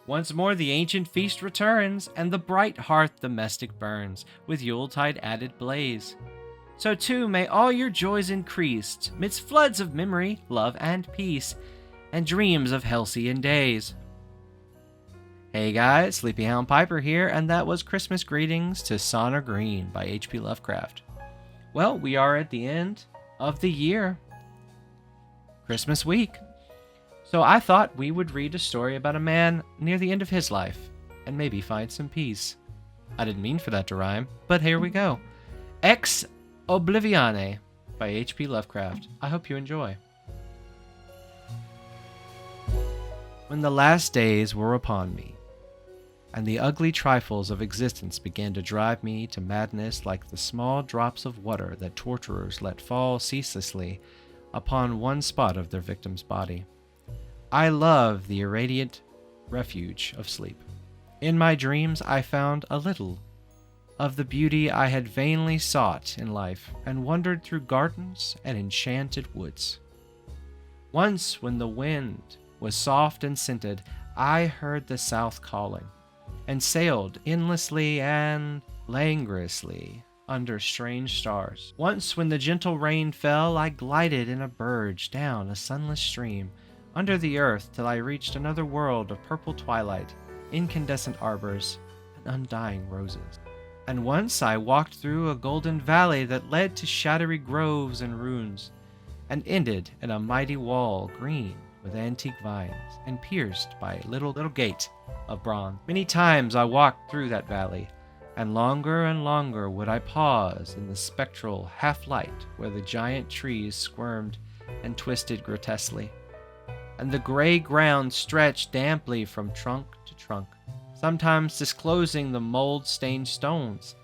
Once more the ancient feast returns, and the bright hearth domestic burns, with Yuletide added blaze. So too may all your joys increase, midst floods of memory, love, and peace, and dreams of halcyon days. Hey guys, Sleepyhound Piper here, and that was Christmas Greetings to Sonner Green by H.P. Lovecraft. Well, we are at the end of the year, Christmas week. So I thought we would read a story about a man near the end of his life, and maybe find some peace. I didn't mean for that to rhyme, but here we go. Ex Oblivione by H.P. Lovecraft. I hope you enjoy. When the last days were upon me, and the ugly trifles of existence began to drive me to madness like the small drops of water that torturers let fall ceaselessly upon one spot of their victim's body, I loved the irradiant refuge of sleep. In my dreams I found a little of the beauty I had vainly sought in life, and wandered through gardens and enchanted woods. Once, when the wind was soft and scented, I heard the south calling, and sailed endlessly and languorously under strange stars. Once, when the gentle rain fell, I glided in a barge down a sunless stream, under the earth, till I reached another world of purple twilight, incandescent arbors, and undying roses. And once I walked through a golden valley that led to shadowy groves and ruins, and ended in a mighty wall green with antique vines, and pierced by a little gate of bronze. Many times I walked through that valley, and longer would I pause in the spectral half-light where the giant trees squirmed and twisted grotesquely, and the gray ground stretched damply from trunk to trunk, sometimes disclosing the mold-stained stones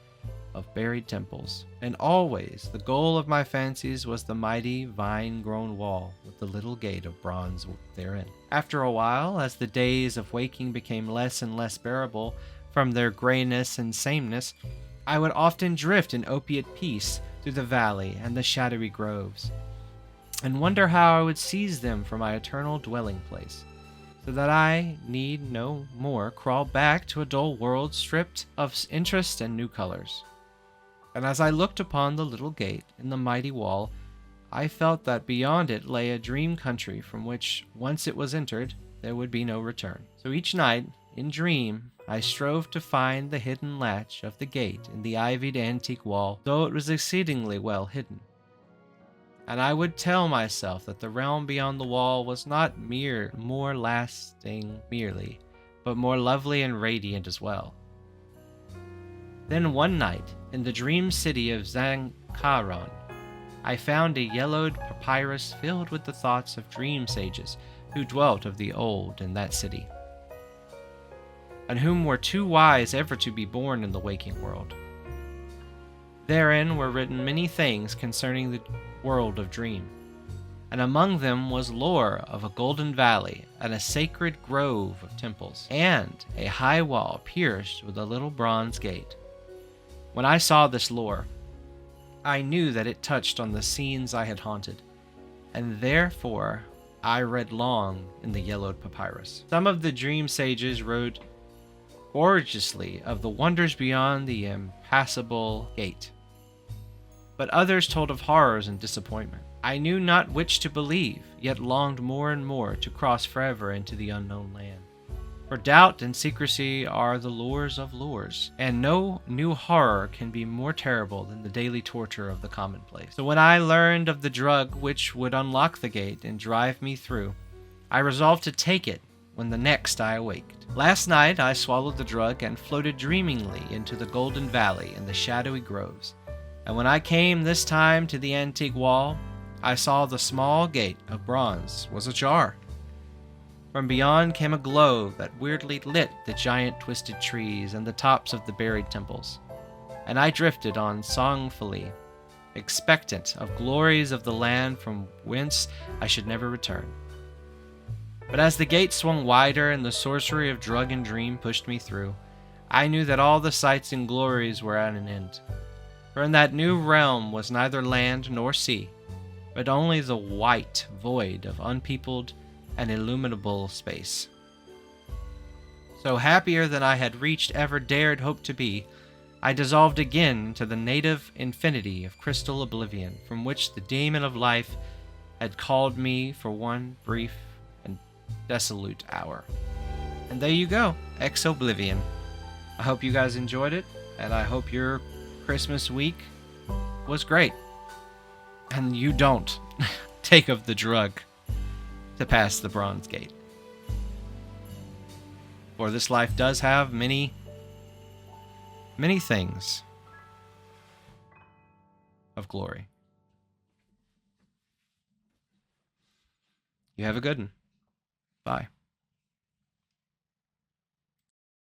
of buried temples. And always the goal of my fancies was the mighty vine-grown wall with the little gate of bronze therein. After a while, as the days of waking became less and less bearable from their grayness and sameness, I would often drift in opiate peace through the valley and the shadowy groves, and wonder how I would seize them for my eternal dwelling place, so that I need no more crawl back to a dull world stripped of interest and new colors. And as I looked upon the little gate in the mighty wall, I felt that beyond it lay a dream country from which, once it was entered, there would be no return. So each night, in dream, I strove to find the hidden latch of the gate in the ivied antique wall, though it was exceedingly well hidden. And I would tell myself that the realm beyond the wall was not more lasting merely, but more lovely and radiant as well. Then one night, in the dream city of Zancaron, I found a yellowed papyrus filled with the thoughts of dream sages who dwelt of the old in that city, and whom were too wise ever to be born in the waking world. Therein were written many things concerning the world of dream, and among them was lore of a golden valley and a sacred grove of temples, and a high wall pierced with a little bronze gate. When I saw this lore, I knew that it touched on the scenes I had haunted, and therefore I read long in the yellowed papyrus. Some of the dream sages wrote gorgeously of the wonders beyond the impassable gate, but others told of horrors and disappointment. I knew not which to believe, yet longed more and more to cross forever into the unknown land. For doubt and secrecy are the lures of lures, and no new horror can be more terrible than the daily torture of the commonplace. So when I learned of the drug which would unlock the gate and drive me through, I resolved to take it when the next I awaked. Last night I swallowed the drug and floated dreamingly into the golden valley and the shadowy groves. And when I came this time to the antique wall, I saw the small gate of bronze was ajar. From beyond came a glow that weirdly lit the giant twisted trees and the tops of the buried temples, and I drifted on songfully, expectant of glories of the land from whence I should never return. But as the gate swung wider and the sorcery of drug and dream pushed me through, I knew that all the sights and glories were at an end. For in that new realm was neither land nor sea, but only the white void of unpeopled and illuminable space. So happier than I had reached ever dared hope to be, I dissolved again to the native infinity of crystal oblivion, from which the demon of life had called me for one brief and desolate hour. And there you go, Ex-Oblivion. I hope you guys enjoyed it, and I hope your Christmas week was great. And you don't take of the drug to pass the bronze gate. For this life does have many, many things of glory. You have a good one. Bye.